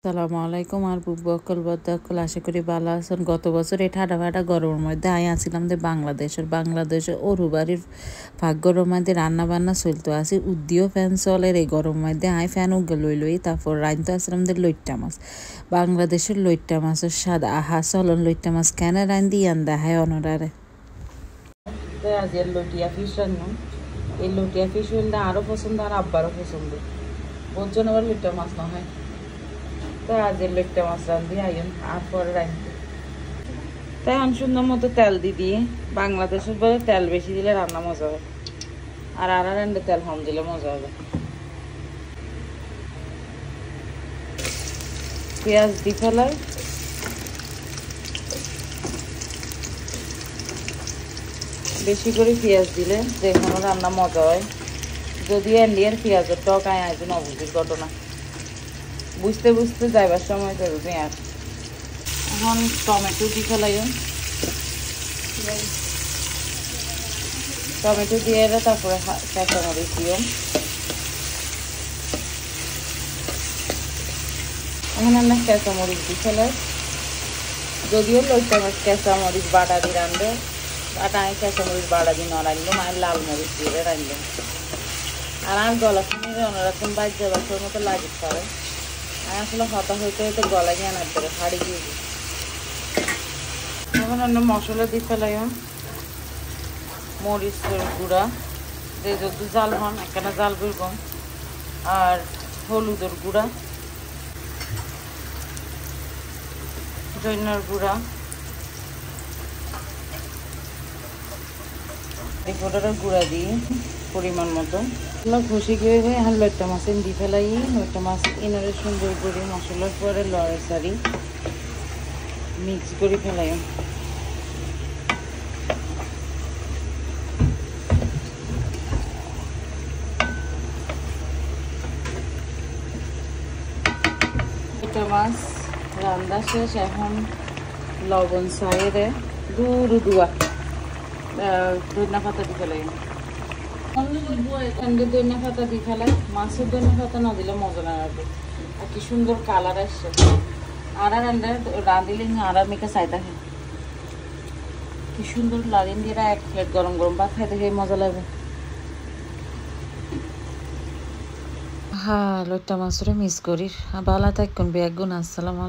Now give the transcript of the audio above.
আসসালামু আলাইকুম আর বুবকল বদ্দাকল আশা করি ভালো আছেন। গত বছর এই ঠাডা ফাটা গরমের মধ্যে আসছিলাম যে বাংলাদেশের অরুবাড়ির ফাঁক গরমের মধ্যে রান্না বান্না চলতো আসি উদ্দিও ফ্যান চলের এই গরমের মধ্যে ফ্যান উগে লই তারপর রাইনতো আসলাম যে লইট্টা মাছ। বাংলাদেশের লইট্টা মাছের স্বাদ আহা চলন লইট্টা মাছ কেন রাইন দিয়ে দেখায় অনরারে। আজ এর লটিয়া ফিশ রান্না, এই লটিয়া ফিশ হইলে আরও পছন্দ আর আব্বারও পছন্দ, ওর জন্য আবার লইট্টা মাছ না হয়। তো আজ লইট্টা মাছ রান্ধি আইন আর পরে রাঁধতে তাই আমি সুন্দর মতো তেল দিয়ে বাংলাদেশের বলে তেল বেশি দিলে রান্না মজা হয়, আর রান্না তেল কম দিলে মজা হবে। পেঁয়াজ দি ফেলাই, বেশি করে পেঁয়াজ দিলে যে কোনো রান্না মজা হয়। যদিও ইন্ডিয়ার পেঁয়াজের টক আয়োজন অবুঝির ঘটনা, বুঝতে বুঝতে যাইবার সময় করবে। আর এখন টমেটো দি ফেলাই, টমেটো দিয়ে তারপরে কাঁচামরিচ দিও। এখন আমরা কাঁচামরিচ দি ফেলাই, যদিও লইট্টা মাছ কাঁচামরিচ বাটা দিয়ে রাঁধবে, বাট আমি কাঁচামরিচ বাটা দিয়ে না রাঁধলো, মায়ের লাল মরিচ দিয়ে রাঁধলো। আর গলা শুনে অন্যরকম বাজ্য বাসের মতো লাগে পারে, আমি আসলে হতা হইতে হইতে গলা গিয়ে আনার ধরে হাড়ি দিয়ে দিই। এখন অন্য মশলা দিয়ে ফেলাই, মরিচের গুঁড়া যে যদি জাল হন এখানে জাল করবো, আর হলুদের গুঁড়া, ধনিয়ার গুঁড়া, এই ফোটার গুঁড়া দিয়ে পরিমাণ মতো ঘষি গিয়ে যায়। আর লইট্টা মাছ দিয়ে ফেলাই, লইট্টা মাছ এনারে সুন্দর করে মশলার পরে লড়ে সারি মিক্স করে ফেলাই। লইট্টা মাছ রান্না শেষ, এখন লবণ সাইডে দুয়া ধনিয়া পাতা দিয়ে ফেলাই। ধনিয়া পাতা দিয়ে ফেলাই, মাছের ধনিয়া পাতা না দিলে মজা না লাগবে। আর কি সুন্দর কালার আসছে, আর রাঁধিলে আর মেখে চাই থাকে কি সুন্দর লাগে। দিয়ে এক প্লেট গরম গরম ভাত খাইতে খেয়ে মজা লাগবে। হ্যাঁ লইট্টা মাছরে মিস করি। ভালো থাকুন, বেগুন। আসসালাম।